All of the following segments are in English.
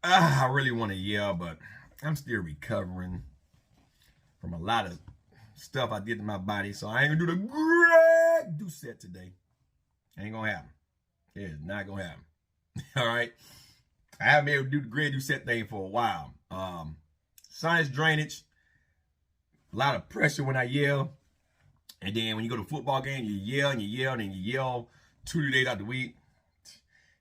I really want to yell, but I'm still recovering from a lot of stuff I did to my body, so I ain't gonna do the great Doucette today. Ain't gonna happen. It is not gonna happen. All right. I haven't been able to do the great Doucette thing for a while. Sinus drainage, a lot of pressure when I yell, and then when you go to a football game, you yell and you yell and you yell 2 days out the week.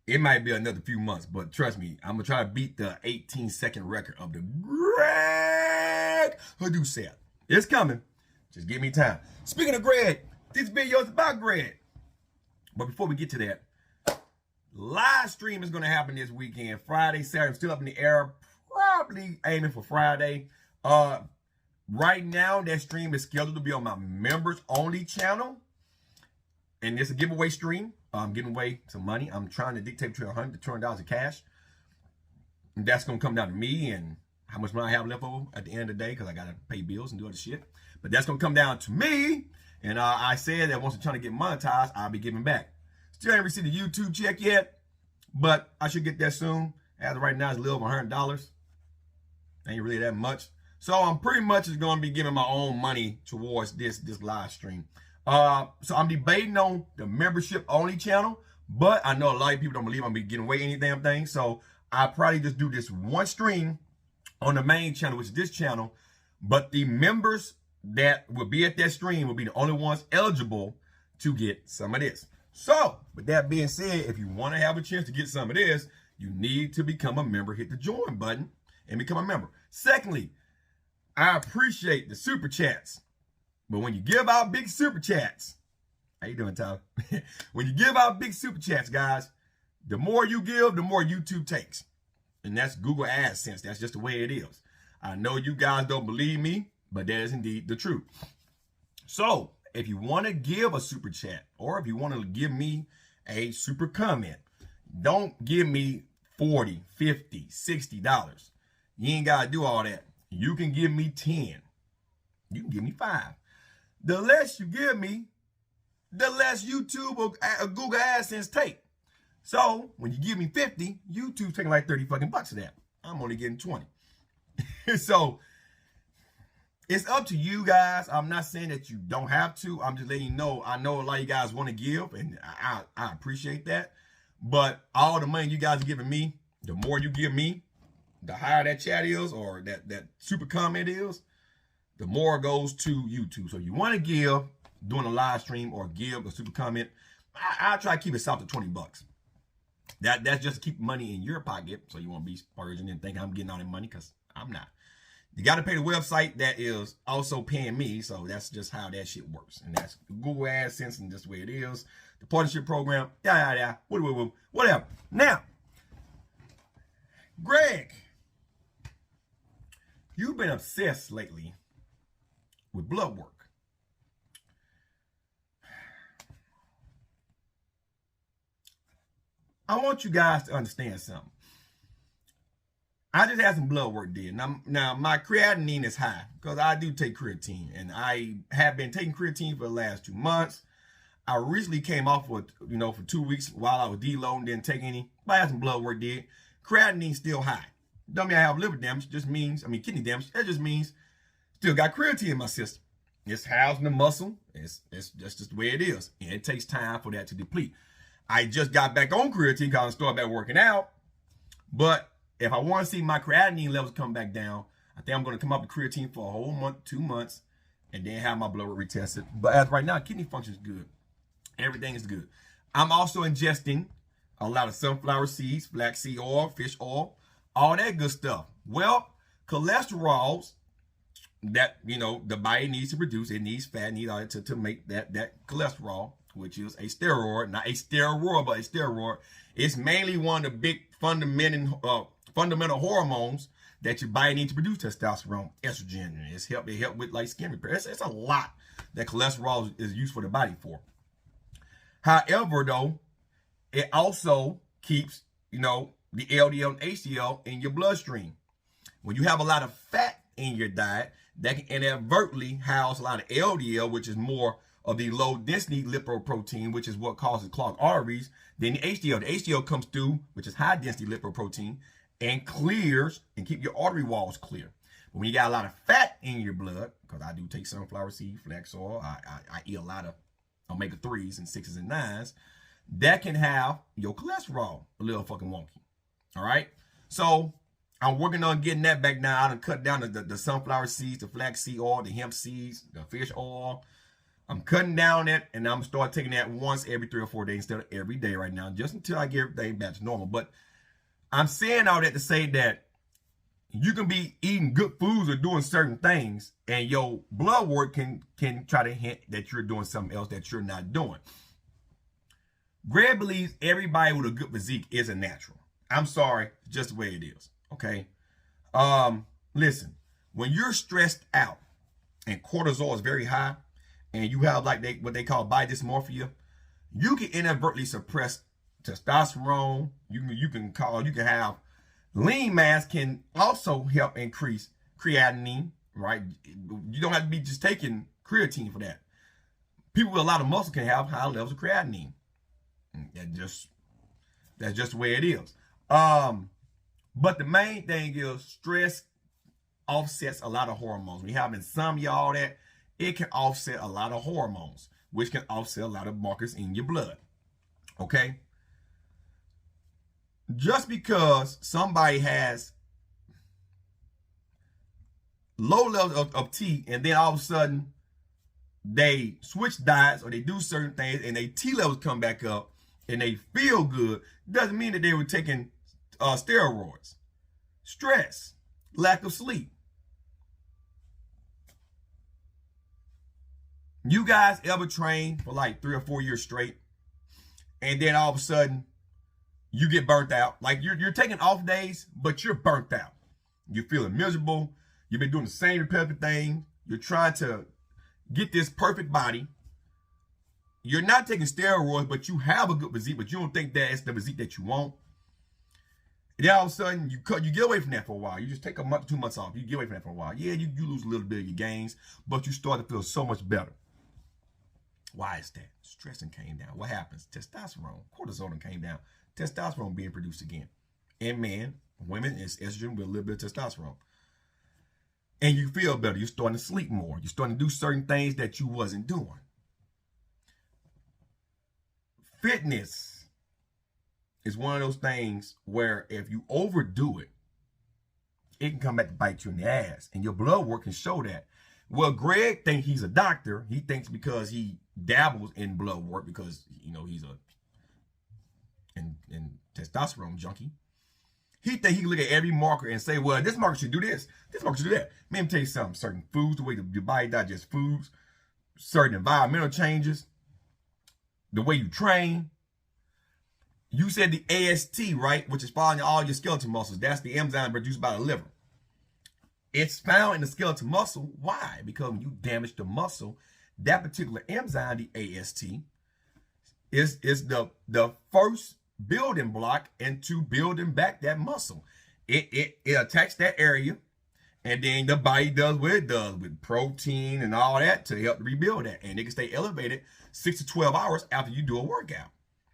It might be another few months, but trust me, I'm gonna try to beat the 18-second record of the Greg Doucette. It's coming. Just give me time. Speaking of Greg, this video is about Greg. But before we get to that, live stream is gonna happen this weekend, Friday, Saturday. I'm still up in the air, probably aiming for Friday. Right now, that stream is scheduled to be on my members only channel, and it's a giveaway stream. I'm giving away some money. I'm trying to dictate between $100 to $200 of cash. And that's going to come down to me and how much money I have left over at the end of the day, because I got to pay bills and do other shit. But that's going to come down to me. And I said that once I'm trying to get monetized, I'll be giving back. Still ain't received a YouTube check yet, but I should get that soon. As of right now, it's a little over $100. Ain't really that much. So I'm pretty much just going to be giving my own money towards this live stream. So I'm debating on the membership only channel, but I know a lot of people don't believe I'm gonna be giving away any damn thing. So I probably just do this one stream on the main channel, which is this channel. But the members that will be at that stream will be the only ones eligible to get some of this. So with that being said, if you want to have a chance to get some of this, you need to become a member. Hit the join button and become a member. Secondly, I appreciate the super chats. But when you give out big super chats, how you doing, Tyler? When you give out big super chats, guys, the more you give, the more YouTube takes. And that's Google AdSense. That's just the way it is. I know you guys don't believe me, but that is indeed the truth. So if you want to give a super chat, or if you want to give me a super comment, don't give me $40, $50, $60. You ain't got to do all that. You can give me 10. You can give me 5. The less you give me, the less YouTube or Google AdSense take. So when you give me 50, YouTube's taking like 30 fucking bucks of that. I'm only getting 20. So it's up to you guys. I'm not saying that you don't have to. I'm just letting you know. I know a lot of you guys want to give, and I appreciate that. But all the money you guys are giving me, the more you give me, the higher that chat is, or that super comment is, the more goes to YouTube. So if you want to give during a live stream or give a super comment, I'll try to keep it south of 20 bucks. That's just to keep money in your pocket, so you won't be splurging and think I'm getting all that money, because I'm not. You got to pay the website that is also paying me, so that's just how that shit works. And that's Google AdSense, and just the way it is. The partnership program, whatever. Now, Greg, you've been obsessed lately with blood work. I want you guys to understand something. I just had some blood work did. Now my creatinine is high because I do take creatine, and I have been taking creatine for the last 2 months. I recently came off for 2 weeks while I was deloading, didn't take any. But I had some blood work did. Creatinine's still high. Don't mean I have liver damage. Just means, kidney damage. That just means still got creatine in my system. It's housing the muscle. It's just the way it is. And it takes time for that to deplete. I just got back on creatine because I started back working out. But if I want to see my creatinine levels come back down, I think I'm going to come up with creatine for a whole month, 2 months, and then have my blood work retested. But as right now, kidney function is good. Everything is good. I'm also ingesting a lot of sunflower seeds, flaxseed oil, fish oil, all that good stuff. Well, cholesterols that, the body needs to produce, it needs fat, needs all that to make that cholesterol, which is a steroid, not a steroid, but a steroid. It's mainly one of the big fundamental hormones that your body needs to produce: testosterone, estrogen. It help with like skin repair. It's a lot that cholesterol is used for the body for. However, though, it also keeps, the LDL and HDL in your bloodstream. When you have a lot of fat in your diet, that can inadvertently house a lot of LDL, which is more of the low density lipoprotein, which is what causes clogged arteries, than the HDL. The HDL comes through, which is high density lipoprotein, and clears and keep your artery walls clear. But when you got a lot of fat in your blood, because I do take sunflower seed, flax oil, I eat a lot of omega-3s and 6s and 9s, that can have your cholesterol a little fucking wonky. All right? So I'm working on getting that back down. I done cut down the sunflower seeds, the flax seed oil, the hemp seeds, the fish oil. I'm cutting down it, and I'm going to start taking that once every 3 or 4 days instead of every day right now, just until I get everything back to normal. But I'm saying all that to say that you can be eating good foods or doing certain things, and your blood work can try to hint that you're doing something else that you're not doing. Greg believes everybody with a good physique is a natural. I'm sorry, just the way it is, okay? Listen, when you're stressed out and cortisol is very high, and you have like what they call body dysmorphia, you can inadvertently suppress testosterone. You can have lean mass can also help increase creatinine, right? You don't have to be just taking creatine for that. People with a lot of muscle can have high levels of creatinine. That's just the way it is. But the main thing is stress offsets a lot of hormones. When you have insomnia, all that, it can offset a lot of hormones, which can offset a lot of markers in your blood. Okay? Just because somebody has low levels of T, and then all of a sudden they switch diets or they do certain things and their T levels come back up and they feel good, doesn't mean that they were taking steroids. Stress, lack of sleep. You guys ever train for like 3 or 4 years straight, and then all of a sudden you get burnt out? Like you're taking off days, but you're burnt out. You're feeling miserable. You've been doing the same repetitive thing. You're trying to get this perfect body. You're not taking steroids, but you have a good physique, but you don't think that it's the physique that you want. And then all of a sudden you get away from that for a while. You just take a month, 2 months off. You get away from that for a while. Yeah, you lose a little bit of your gains, but you start to feel so much better. Why is that? Stress came down. What happens? Testosterone, cortisol came down. Testosterone being produced again. In men, women, it's estrogen with a little bit of testosterone. And you feel better. You're starting to sleep more. You're starting to do certain things that you wasn't doing. Fitness is one of those things where if you overdo it, it can come back to bite you in the ass. And your blood work can show that. Well, Greg thinks he's a doctor. He thinks because he dabbles in blood work, because he's a testosterone junkie. He thinks he can look at every marker and say, well, this marker should do this. This marker should do that. Let me tell you something. Certain foods, the way your body digests foods, certain environmental changes, the way you train. You said the AST, right? Which is following all your skeletal muscles. That's the enzyme produced by the liver. It's found in the skeletal muscle. Why? Because when you damage the muscle, that particular enzyme, the AST, is the first building block into building back that muscle. It attacks that area, and then the body does what it does with protein and all that to help rebuild that. And it can stay elevated 6 to 12 hours after you do a workout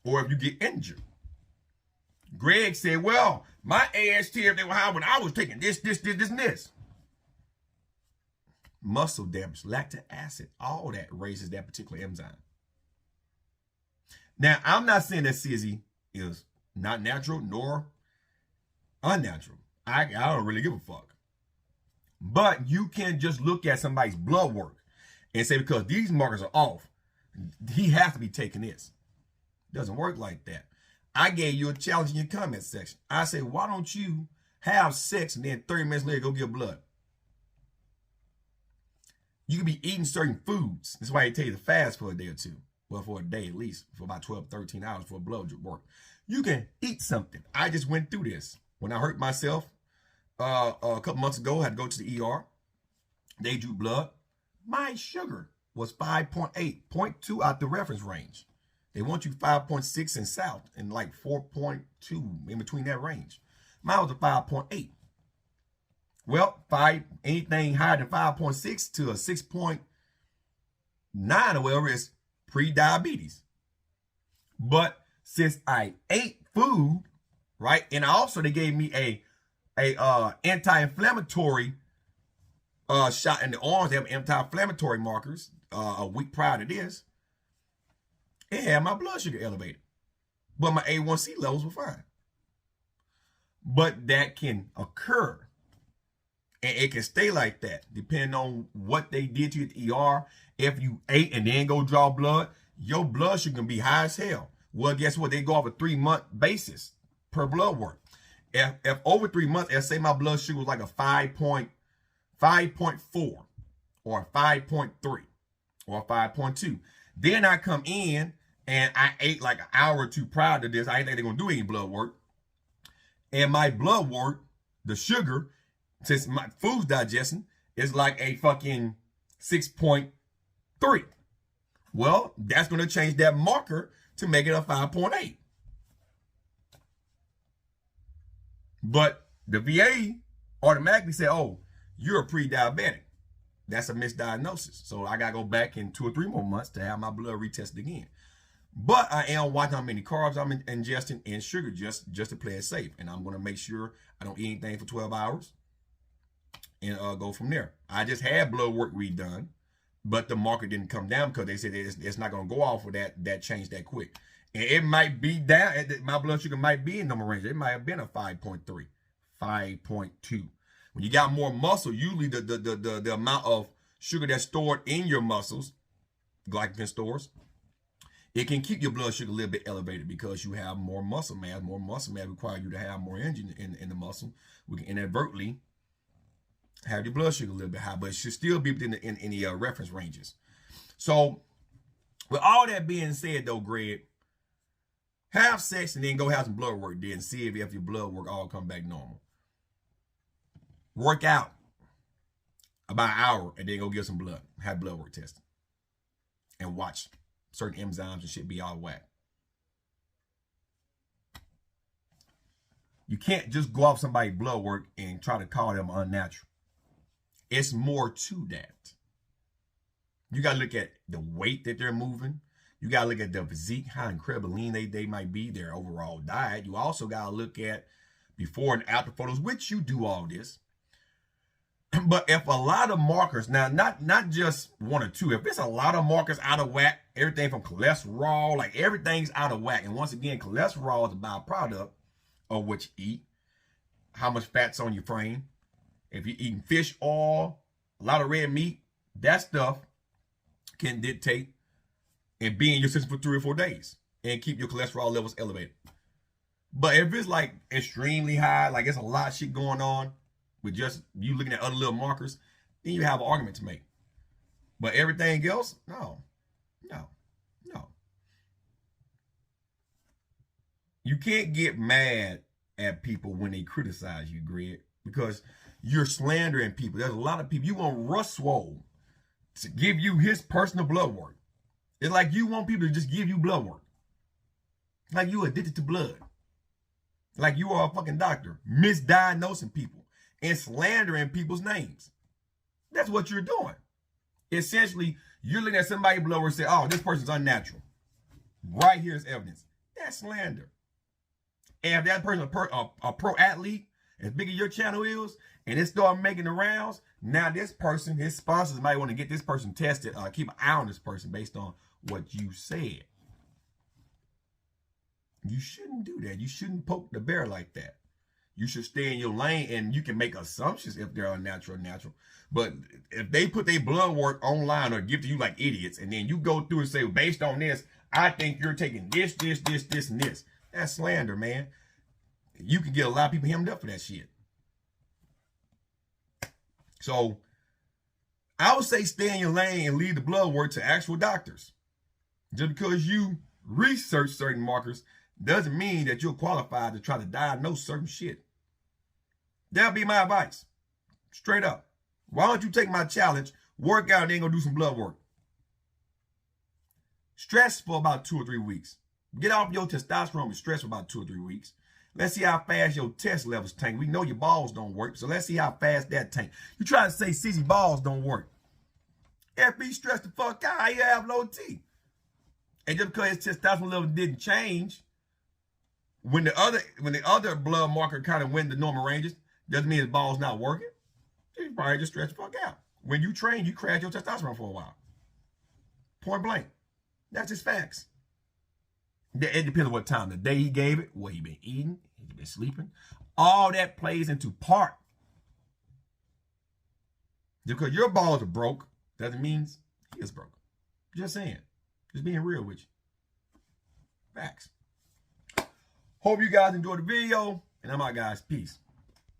or if you get injured. Greg said, well, my AST, if they were high when I was taking this, and this. Muscle damage, lactic acid, all that raises that particular enzyme. Now, I'm not saying that CZ is not natural nor unnatural. I don't really give a fuck. But you can just look at somebody's blood work and say, because these markers are off, he has to be taking this. It doesn't work like that. I gave you a challenge in your comment section. I said, why don't you have sex and then 30 minutes later go get blood? You could be eating certain foods. That's why they tell you to fast for a day or two. Well, for a day at least, for about 12, 13 hours for blood work. You can eat something. I just went through this. When I hurt myself a couple months ago, I had to go to the ER. They drew blood. My sugar was 5.8, 0.2 out the reference range. They want you 5.6 and south and like 4.2 in between that range. Mine was a 5.8. Well, anything higher than 5.6 to a 6.9 or whatever is pre-diabetes. But since I ate food, right, and also they gave me a anti-inflammatory shot in the arms. They have anti-inflammatory markers a week prior to this. It had my blood sugar elevated, but my A1C levels were fine. But that can occur, and it can stay like that depending on what they did to you at the ER. If you ate and then go draw blood, your blood sugar can be high as hell. Well, guess what? They go off a 3-month basis per blood work. If over 3 months, let's say my blood sugar was like a 5.4 or 5.3 or 5.2. Then I come in and I ate like an hour or two prior to this. I didn't think they're going to do any blood work. And my blood work, the sugar, since my food's digesting, is like a fucking 6.3. Well, that's going to change that marker to make it a 5.8. But the VA automatically said, oh, you're a pre-diabetic. That's a misdiagnosis. So I got to go back in 2 or 3 more months to have my blood retested again. But I am watching how many carbs I'm ingesting and sugar just to play it safe. And I'm going to make sure I don't eat anything for 12 hours and go from there. I just had blood work redone, but the marker didn't come down because they said it's not going to go off with that change that quick. And it might be down. My blood sugar might be in normal range. It might have been a 5.3, 5.2. When you got more muscle, usually the amount of sugar that's stored in your muscles, glycogen stores, it can keep your blood sugar a little bit elevated because you have more muscle mass. More muscle mass require you to have more energy in the muscle. We can inadvertently have your blood sugar a little bit high, but it should still be within the reference ranges. So with all that being said though, Greg, have sex and then go have some blood work then see if your blood work all come back normal. Work out about an hour and then go get some blood. Have blood work tested. And watch certain enzymes and shit be all whack. You can't just go off somebody's blood work and try to call them unnatural. It's more to that. You got to look at the weight that they're moving. You got to look at the physique, how incredibly lean they might be, their overall diet. You also got to look at before and after photos, which you do all this. But if a lot of markers, now not just 1 or 2, if it's a lot of markers out of whack, everything from cholesterol, like everything's out of whack. And once again, cholesterol is a byproduct of what you eat, how much fat's on your frame. If you're eating fish oil, a lot of red meat, that stuff can dictate and be in your system for 3 or 4 days and keep your cholesterol levels elevated. But if it's like extremely high, like it's a lot of shit going on with just you looking at other little markers, then you have an argument to make. But everything else, no. You can't get mad at people when they criticize you, Greg, because you're slandering people. There's a lot of people. You want Russ Swole to give you his personal blood work. It's like you want people to just give you blood work. Like you addicted to blood. Like you are a fucking doctor, misdiagnosing people and slandering people's names. That's what you're doing. Essentially, you're looking at somebody's blood work and say, oh, this person's unnatural. Right here is evidence. That's slander. And if that person a pro athlete, as big as your channel is, and it start making the rounds, now this person, his sponsors might want to get this person tested, keep an eye on this person based on what you said. You shouldn't do that. You shouldn't poke the bear like that. You should stay in your lane, and you can make assumptions if they're unnatural or natural. But if they put their blood work online or give to you like idiots, and then you go through and say, based on this, I think you're taking this, and this. That's slander, man. You can get a lot of people hemmed up for that shit. So I would say stay in your lane and leave the blood work to actual doctors. Just because you research certain markers doesn't mean that you're qualified to try to diagnose certain shit. That'll be my advice. Straight up. Why don't you take my challenge, work out, and then go do some blood work? Stress for about 2 or 3 weeks. Get off your testosterone and stress for about 2 or 3 weeks. Let's see how fast your test levels tank. We know your balls don't work, so let's see how fast that tank. You try to say CC balls don't work. FB stressed the fuck out, you have low T. And just because his testosterone level didn't change, when the other blood marker kind of went to normal ranges, Doesn't mean his balls not working. He probably just stretch the fuck out. When you train, you crash your testosterone for a while. Point blank. That's just facts. It depends on what time of the day he gave it, what he been eating, he been sleeping. All that plays into part. Because your balls are broke doesn't mean he is broke. Just saying. Just being real with you. Facts. Hope you guys enjoyed the video. And I'm out, guys. Peace.